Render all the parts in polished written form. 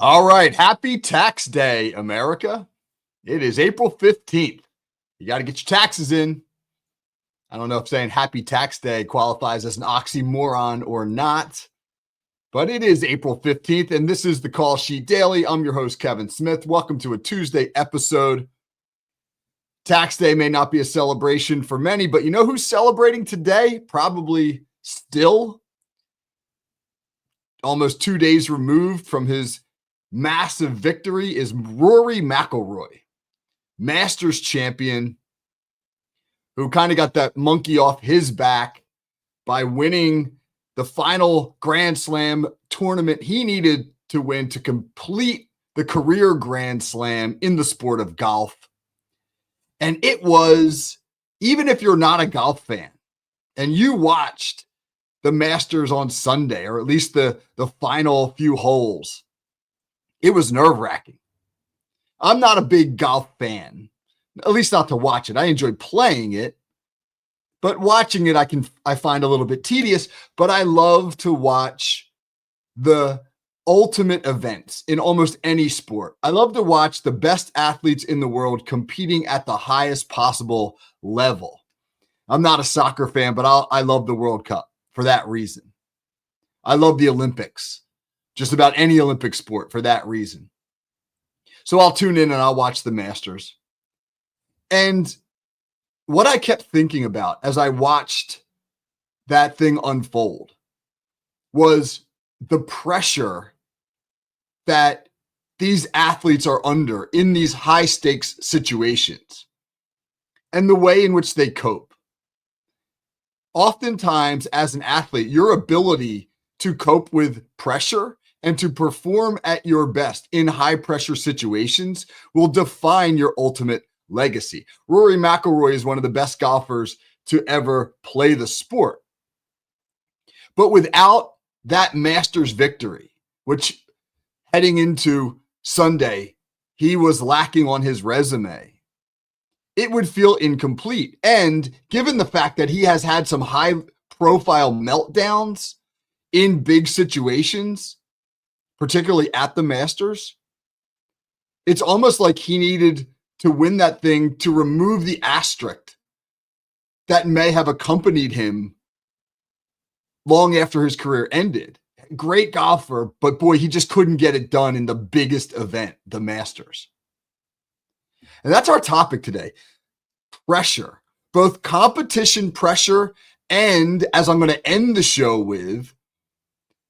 All right. Happy tax day, America. It is April 15th. You got to get your taxes in. I don't know if saying happy tax day qualifies as an oxymoron or not, but it is April 15th, and this is the Call Sheet Daily. I'm your host, Kevin Smith. Welcome to a Tuesday episode. Tax day may not be a celebration for many, but you know who's celebrating today? Probably still almost 2 days removed from his massive victory is Rory McIlroy, Masters champion, who kind of got that monkey off his back by winning the final Grand Slam tournament he needed to win to complete the career Grand Slam in the sport of golf. And it was, even if you're not a golf fan and you watched the Masters on Sunday, or at least the final few holes, it was nerve-wracking. I'm not a big golf fan, at least not to watch it. I enjoy playing it, but watching it I find a little bit tedious, but I love to watch the ultimate events in almost any sport. I love to watch the best athletes in the world competing at the highest possible level. I'm not a soccer fan, but I love the World Cup for that reason. I love the Olympics, just about any Olympic sport for that reason. So I'll tune in and I'll watch the Masters. And what I kept thinking about as I watched that thing unfold was the pressure that these athletes are under in these high stakes situations and the way in which they cope. Oftentimes, as an athlete, your ability to cope with pressure and to perform at your best in high pressure situations will define your ultimate legacy. Rory McIlroy is one of the best golfers to ever play the sport. But without that Masters victory, which heading into Sunday, he was lacking on his resume, it would feel incomplete. And given the fact that he has had some high profile meltdowns in big situations, particularly at the Masters, it's almost like he needed to win that thing to remove the asterisk that may have accompanied him long after his career ended. Great golfer, but boy, he just couldn't get it done in the biggest event, the Masters. And that's our topic today. Pressure, both competition pressure and, as I'm going to end the show with,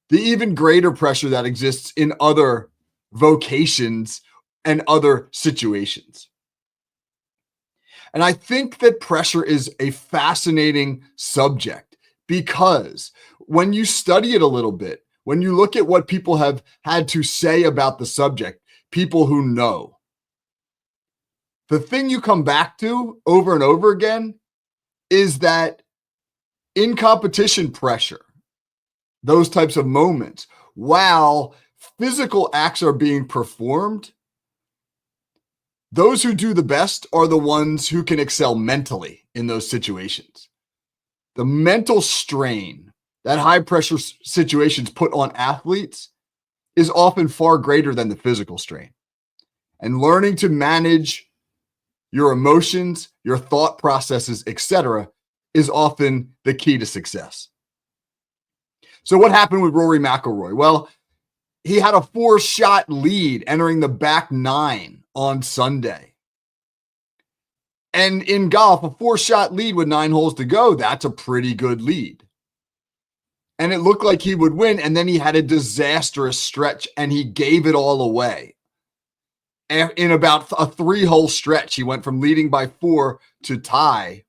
the even greater pressure that exists in other vocations and other situations. And I think that pressure is a fascinating subject because when you study it a little bit, when you look at what people have had to say about the subject, people who know, the thing you come back to over and over again is that in competition pressure, those types of moments, while physical acts are being performed, those who do the best are the ones who can excel mentally in those situations. The mental strain that high pressure situations put on athletes is often far greater than the physical strain. And learning to manage your emotions, your thought processes, etc., is often the key to success. So what happened with Rory McIlroy? Well, he had a 4-shot lead entering the back 9 on Sunday. And in golf, a 4-shot lead with 9 holes to go, that's a pretty good lead. And it looked like he would win, and then he had a disastrous stretch, and he gave it all away. In about a 3-hole stretch, he went from leading by 4 to tie.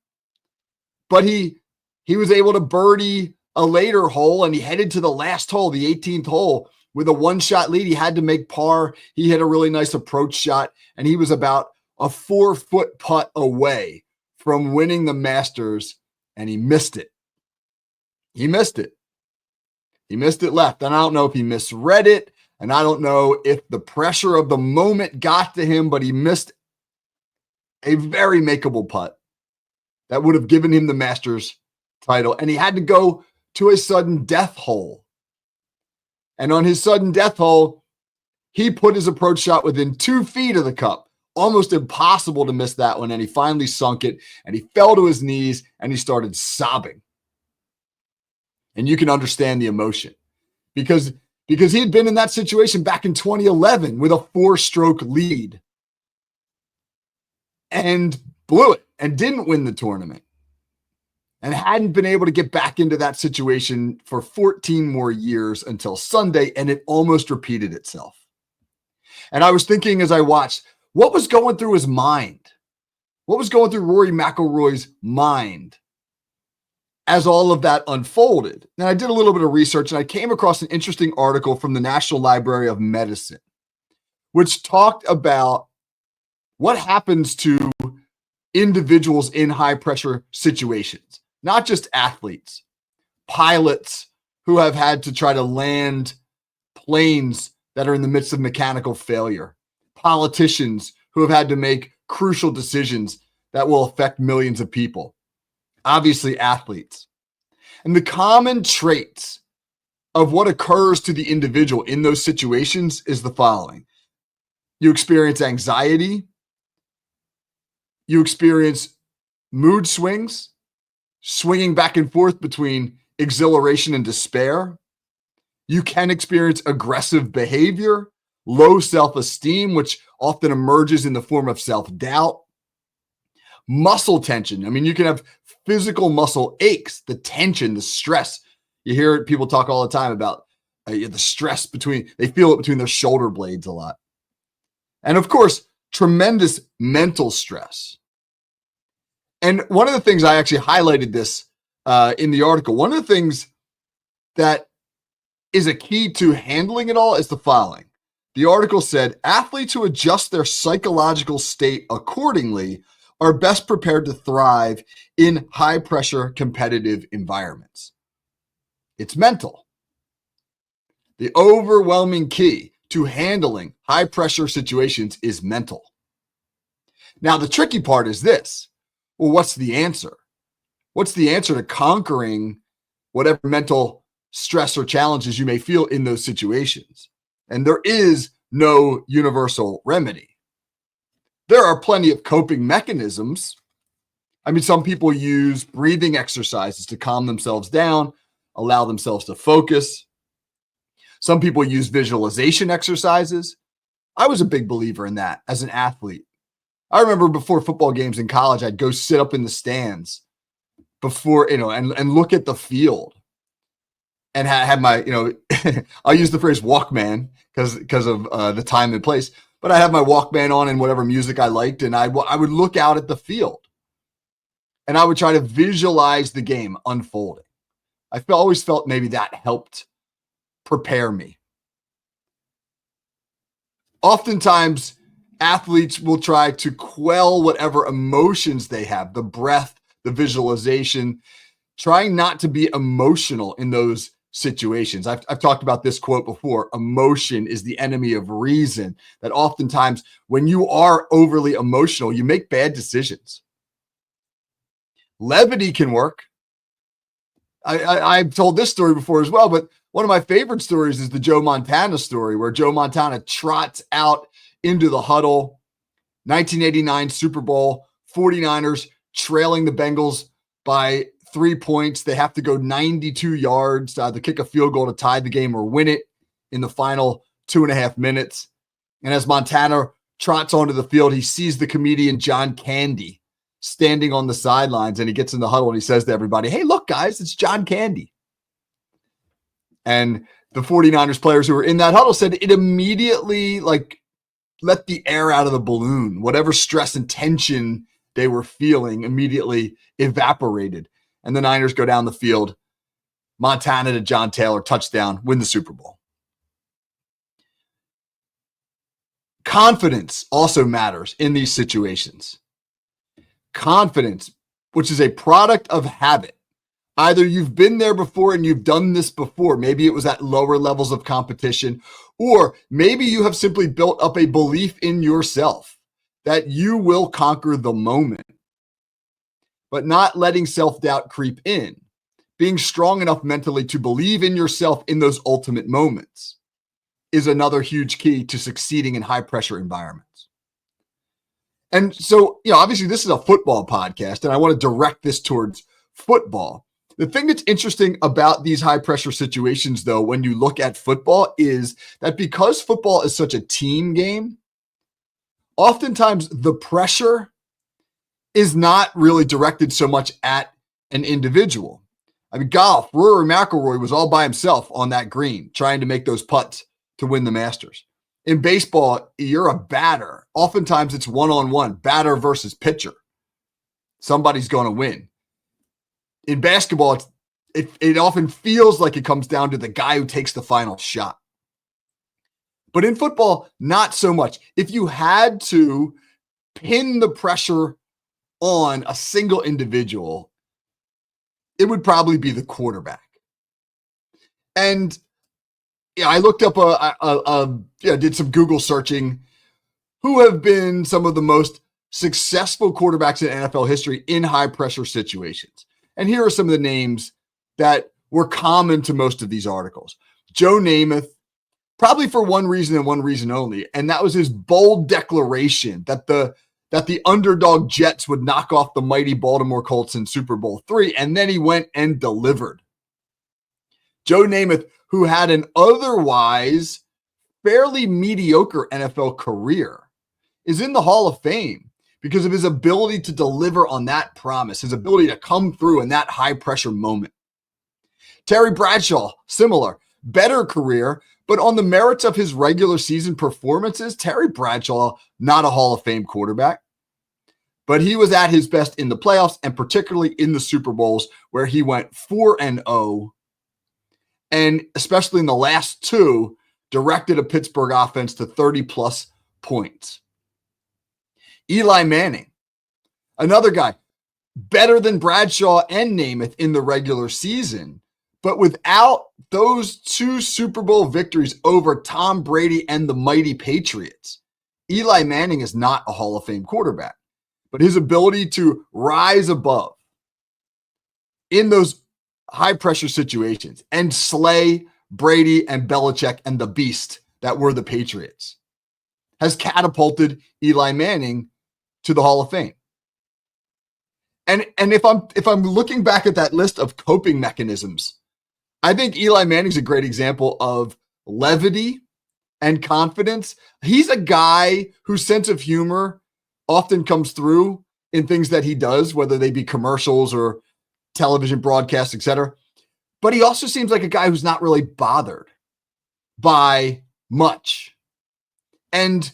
But he was able to birdie a later hole, and he headed to the last hole, the 18th hole, with a 1-shot lead. He had to make par. He hit a really nice approach shot, and he was about a 4-foot putt away from winning the Masters, and he missed it. He missed it. He missed it left. And I don't know if he misread it, and I don't know if the pressure of the moment got to him, but he missed a very makeable putt that would have given him the Masters title. And he had to go to a sudden death hole. And on his sudden death hole, He put his approach shot within 2 feet of the cup. Almost impossible to miss that one. And he finally sunk it and he fell to his knees and he started sobbing. And you can understand the emotion because he had been in that situation back in 2011 with a 4-stroke lead and blew it and didn't win the tournament and hadn't been able to get back into that situation for 14 more years until Sunday, and it almost repeated itself. And I was thinking as I watched, what was going through his mind? What was going through Rory McIlroy's mind as all of that unfolded? And I did a little bit of research and I came across an interesting article from the National Library of Medicine, which talked about what happens to individuals in high pressure situations, not just athletes, pilots who have had to try to land planes that are in the midst of mechanical failure, politicians who have had to make crucial decisions that will affect millions of people, obviously athletes. And the common traits of what occurs to the individual in those situations is the following. You experience anxiety. You experience mood swings, swinging back and forth between exhilaration and despair. You can experience aggressive behavior, low self-esteem, which often emerges in the form of self-doubt, muscle tension. I mean, you can have physical muscle aches, the tension, the stress. You hear people talk all the time about the stress they feel it between their shoulder blades a lot. And of course, tremendous mental stress. And one of the things I actually highlighted this in the article, one of the things that is a key to handling it all is the following. The article said, athletes who adjust their psychological state accordingly are best prepared to thrive in high pressure competitive environments. It's mental. The overwhelming key to handling high pressure situations is mental. Now, the tricky part is this. Well, what's the answer? What's the answer to conquering whatever mental stress or challenges you may feel in those situations? And there is no universal remedy. There are plenty of coping mechanisms. I mean, some people use breathing exercises to calm themselves down, allow themselves to focus. Some people use visualization exercises. I was a big believer in that as an athlete. I remember before football games in college, I'd go sit up in the stands before, and look at the field and have my, I'll use the phrase Walkman because of the time and place, but I have my Walkman on and whatever music I liked. And I would look out at the field and I would try to visualize the game unfolding. I always felt maybe that helped prepare me. Oftentimes, athletes will try to quell whatever emotions they have, the breath, the visualization, trying not to be emotional in those situations. I've talked about this quote before. Emotion is the enemy of reason. That oftentimes when you are overly emotional, you make bad decisions. Levity can work. I've told this story before as well, but one of my favorite stories is the Joe Montana story, where Joe Montana trots out into the huddle. 1989 Super Bowl, 49ers trailing the Bengals by 3 points. They have to go 92 yards to either kick a field goal to tie the game or win it in the final 2.5 minutes. And as Montana trots onto the field, he sees the comedian John Candy standing on the sidelines, and he gets in the huddle and he says to everybody, "Hey, look, guys, it's John Candy." And the 49ers players who were in that huddle said it immediately let the air out of the balloon. Whatever stress and tension they were feeling immediately evaporated. And the Niners go down the field. Montana to John Taylor, touchdown, win the Super Bowl. Confidence also matters in these situations. Confidence, which is a product of habit. Either you've been there before and you've done this before. Maybe it was at lower levels of competition, or maybe you have simply built up a belief in yourself that you will conquer the moment, but not letting self-doubt creep in, being strong enough mentally to believe in yourself in those ultimate moments. is another huge key to succeeding in high pressure environments. And so, obviously this is a football podcast and I want to direct this towards football. The thing that's interesting about these high pressure situations, though, when you look at football, is that because football is such a team game, oftentimes the pressure is not really directed so much at an individual. I mean, golf, Rory McIlroy was all by himself on that green trying to make those putts to win the Masters. In baseball, you're a batter. Oftentimes it's one-on-one, batter versus pitcher. Somebody's going to win. In basketball, it often feels like it comes down to the guy who takes the final shot. But in football, not so much. If you had to pin the pressure on a single individual, it would probably be the quarterback. And I looked up did some Google searching. Who have been some of the most successful quarterbacks in NFL history in high pressure situations? And here are some of the names that were common to most of these articles. Joe Namath, probably for one reason and one reason only, and that was his bold declaration that the underdog Jets would knock off the mighty Baltimore Colts in Super Bowl III, and then he went and delivered. Joe Namath, who had an otherwise fairly mediocre NFL career, is in the Hall of Fame because of his ability to deliver on that promise, his ability to come through in that high-pressure moment. Terry Bradshaw, similar, better career, but on the merits of his regular season performances, Terry Bradshaw, not a Hall of Fame quarterback, but he was at his best in the playoffs and particularly in the Super Bowls where he went 4-0, and especially in the last two, directed a Pittsburgh offense to 30-plus points. Eli Manning, another guy, better than Bradshaw and Namath in the regular season, but without those two Super Bowl victories over Tom Brady and the mighty Patriots, Eli Manning is not a Hall of Fame quarterback. But his ability to rise above in those high-pressure situations and slay Brady and Belichick and the beast that were the Patriots has catapulted Eli Manning to the Hall of Fame. And if I'm looking back at that list of coping mechanisms, I think Eli Manning's a great example of levity and confidence. He's a guy whose sense of humor often comes through in things that he does, whether they be commercials or television broadcasts, etc. But he also seems like a guy who's not really bothered by much. And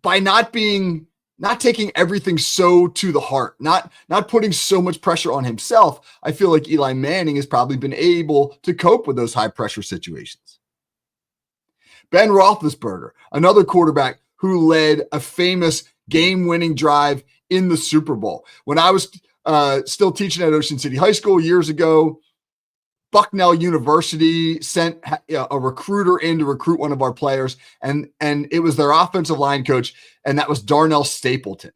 by not taking everything so to the heart, not putting so much pressure on himself, I feel like Eli Manning has probably been able to cope with those high pressure situations. Ben Roethlisberger, another quarterback who led a famous game-winning drive in the Super Bowl. When I was still teaching at Ocean City High School years ago, Bucknell University sent a recruiter in to recruit one of our players, and it was their offensive line coach, and that was Darnell Stapleton,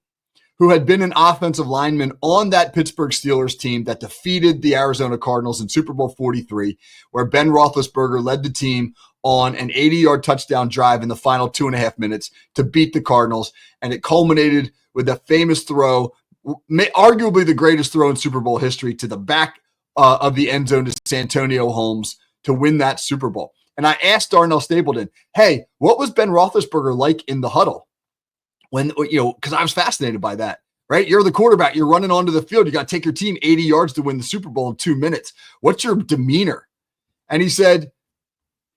who had been an offensive lineman on that Pittsburgh Steelers team that defeated the Arizona Cardinals in Super Bowl 43, where Ben Roethlisberger led the team on an 80-yard touchdown drive in the final 2.5 minutes to beat the Cardinals, and it culminated with a famous throw, arguably the greatest throw in Super Bowl history, to the back of the end zone to Santonio Holmes to win that Super Bowl. And I asked Darnell Stapleton, hey, what was Ben Roethlisberger like in the huddle? When, because I was fascinated by that, right? You're the quarterback. You're running onto the field. You got to take your team 80 yards to win the Super Bowl in 2 minutes. What's your demeanor? And he said,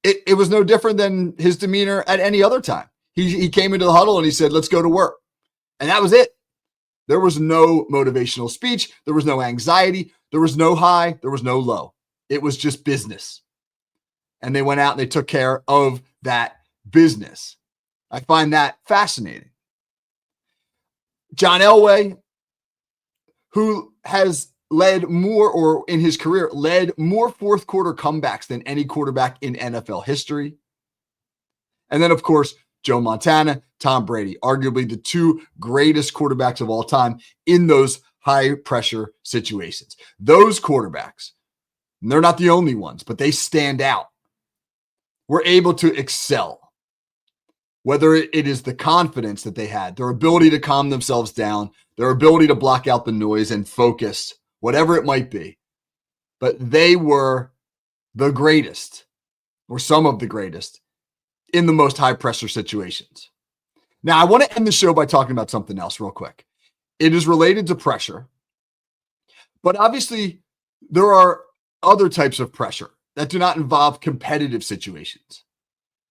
it was no different than his demeanor at any other time. He came into the huddle and he said, let's go to work. And that was it. There was no motivational speech. There was no anxiety. There was no high. There was no low. It was just business. And they went out and they took care of that business. I find that fascinating. John Elway, who has led more, or in his career, led more fourth quarter comebacks than any quarterback in NFL history. And then, of course, Joe Montana, Tom Brady, arguably the two greatest quarterbacks of all time in those high pressure situations. Those quarterbacks, and they're not the only ones, but they stand out were able to excel, whether it is the confidence that they had, their ability to calm themselves down, their ability to block out the noise and focus, whatever it might be. But they were the greatest, or some of the greatest, in the most high pressure situations. Now, I want to end the show by talking about something else real quick. It is related to pressure, but obviously there are other types of pressure that do not involve competitive situations.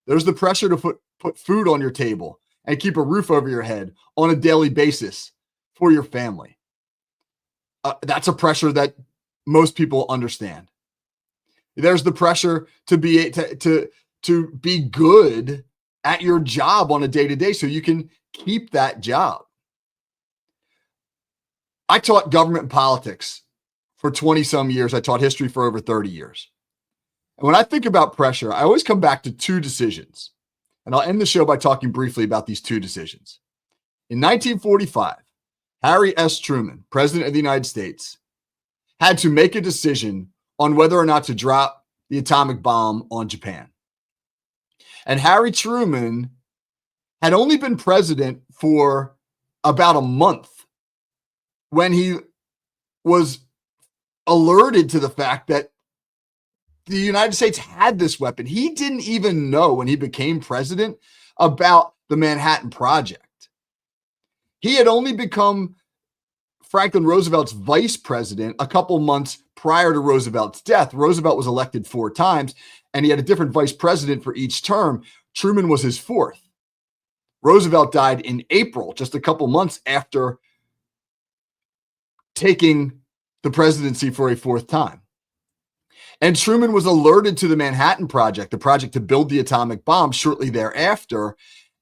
There's the pressure to put food on your table and keep a roof over your head on a daily basis for your family. That's a pressure that most people understand. There's the pressure to be good at your job on a day-to-day so you can keep that job. I taught government and politics for 20 some years. I taught history for over 30 years. And when I think about pressure, I always come back to two decisions. And I'll end the show by talking briefly about these two decisions. In 1945, Harry S. Truman, President of the United States, had to make a decision on whether or not to drop the atomic bomb on Japan. And Harry Truman had only been president for about a month when he was alerted to the fact that the United States had this weapon. He didn't even know when he became president about the Manhattan Project. He had only become Franklin Roosevelt's vice president a couple months prior to Roosevelt's death. Roosevelt was elected 4 times, and he had a different vice president for each term. Truman was his 4th. Roosevelt died in April, just a couple months after taking the presidency for a 4th time. And Truman was alerted to the Manhattan Project, the project to build the atomic bomb, shortly thereafter.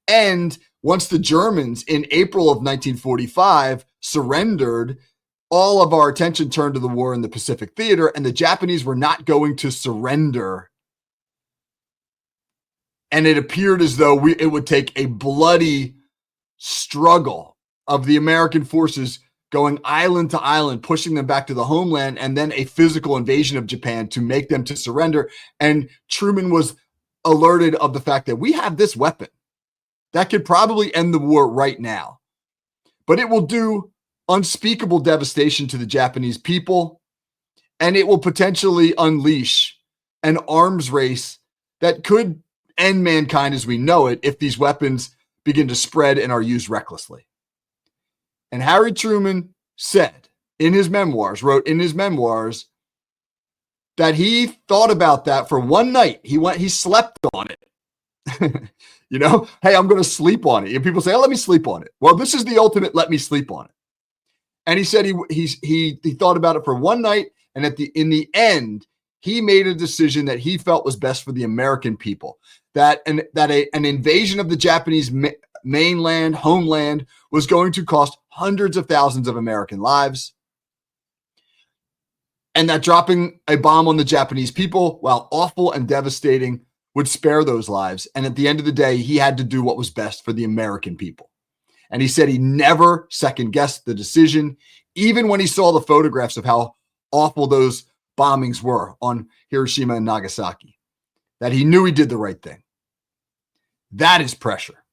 And once the Germans in April of 1945 surrendered, all of our attention turned to the war in the Pacific Theater, and the Japanese were not going to surrender. And it appeared as though it would take a bloody struggle of the American forces going island to island, pushing them back to the homeland, and then a physical invasion of Japan to make them to surrender. And Truman was alerted of the fact that we have this weapon that could probably end the war right now, but it will do unspeakable devastation to the Japanese people, and it will potentially unleash an arms race that could end mankind as we know it if these weapons begin to spread and are used recklessly. And Harry Truman wrote in his memoirs that he thought about that for one night. He slept on it. Hey, I'm going to sleep on it. And people say, oh, let me sleep on it. Well, this is the ultimate, let me sleep on it. And he said he thought about it for one night. And in the end, he made a decision that he felt was best for the American people, that an invasion of the Japanese homeland was going to cost hundreds of thousands of American lives, and that dropping a bomb on the Japanese people, while awful and devastating, would spare those lives. And at the end of the day, he had to do what was best for the American people. And he said he never second-guessed the decision, even when he saw the photographs of how awful those bombings were on Hiroshima and Nagasaki, that he knew he did the right thing. That is pressure.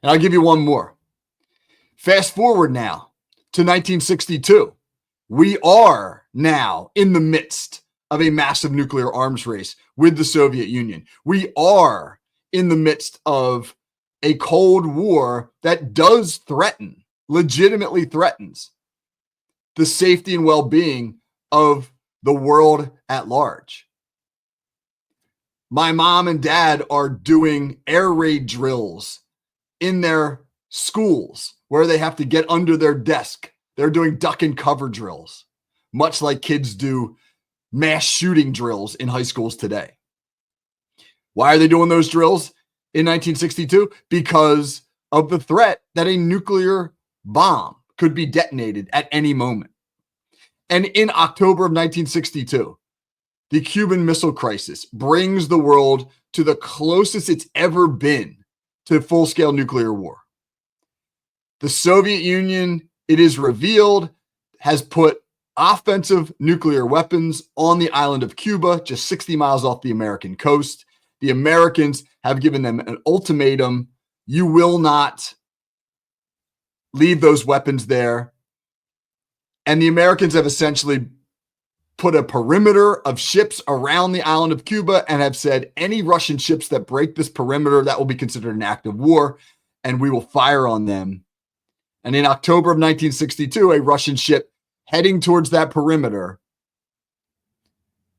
And I'll give you one more. Fast forward now to 1962. We are now in the midst of a massive nuclear arms race with the Soviet Union. We are in the midst of a Cold War that does legitimately threatens the safety and well-being of the world at large. My mom and dad are doing air raid drills in their schools where they have to get under their desk. They're doing duck and cover drills, much like kids do mass shooting drills in high schools today. Why are they doing those drills in 1962? Because of the threat that a nuclear bomb could be detonated at any moment. And in October of 1962, the Cuban Missile Crisis brings the world to the closest it's ever been to full-scale nuclear war. The Soviet Union, it is revealed, has put offensive nuclear weapons on the island of Cuba, just 60 miles off the American coast. The Americans have given them an ultimatum. You will not leave those weapons there. And the Americans have essentially put a perimeter of ships around the island of Cuba and have said any Russian ships that break this perimeter, that will be considered an act of war, and we will fire on them. And in October of 1962, a Russian ship heading towards that perimeter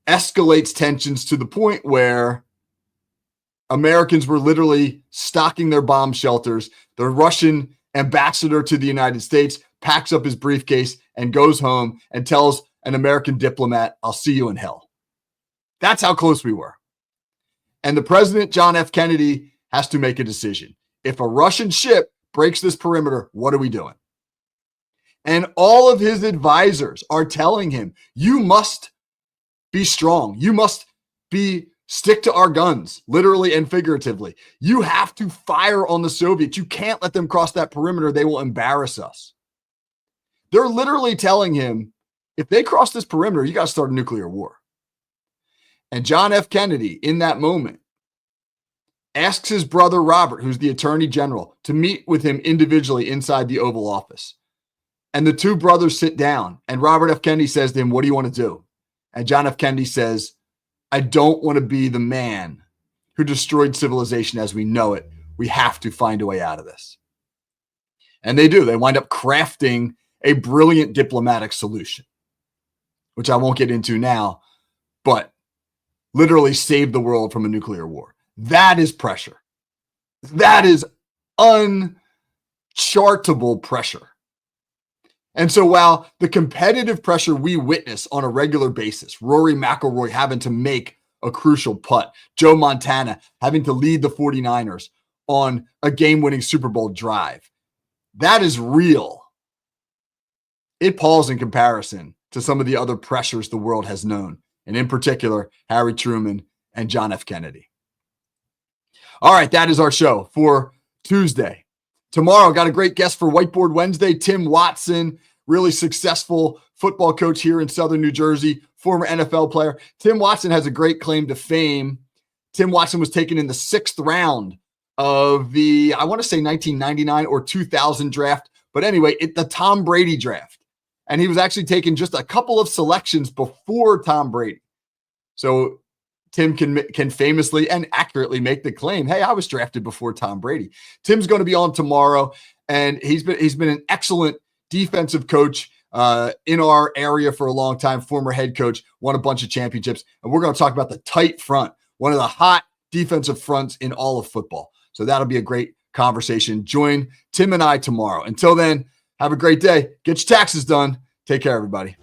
escalates tensions to the point where Americans were literally stocking their bomb shelters. The Russian ambassador to the United States packs up his briefcase and goes home and tells an American diplomat, "I'll see you in hell." That's how close we were. And the president, John F. Kennedy, has to make a decision. If a Russian ship breaks this perimeter, what are we doing? And all of his advisors are telling him, you must be strong. You must stick to our guns, literally and figuratively. You have to fire on the Soviets. You can't let them cross that perimeter. They will embarrass us. They're literally telling him, if they cross this perimeter, you got to start a nuclear war. And John F. Kennedy, in that moment, asks his brother Robert, who's the attorney general, to meet with him individually inside the Oval Office. And the two brothers sit down, and Robert F. Kennedy says to him, "What do you want to do?" And John F. Kennedy says, "I don't want to be the man who destroyed civilization as we know it. We have to find a way out of this." And they do. They wind up crafting a brilliant diplomatic solution, which I won't get into now, but literally saved the world from a nuclear war. That is pressure. That is unchartable pressure. And so while the competitive pressure we witness on a regular basis, Rory McIlroy having to make a crucial putt, Joe Montana having to lead the 49ers on a game-winning Super Bowl drive, that is real. It pales in comparison to some of the other pressures the world has known, and in particular, Harry Truman and John F. Kennedy. All right, that is our show for Tuesday. Tomorrow, got a great guest for Whiteboard Wednesday, Tim Watson, really successful football coach here in Southern New Jersey, former NFL player. Tim Watson has a great claim to fame. Tim Watson was taken in the 6th round of the, I want to say 1999 or 2000 draft, but anyway, the Tom Brady draft. And he was actually taken just a couple of selections before Tom Brady. So Tim can famously and accurately make the claim, hey, I was drafted before Tom Brady. Tim's going to be on tomorrow, and he's been an excellent defensive coach in our area for a long time, former head coach, won a bunch of championships. And we're going to talk about the tight front, one of the hot defensive fronts in all of football. So that'll be a great conversation. Join Tim and I tomorrow. Until then, have a great day. Get your taxes done. Take care, everybody.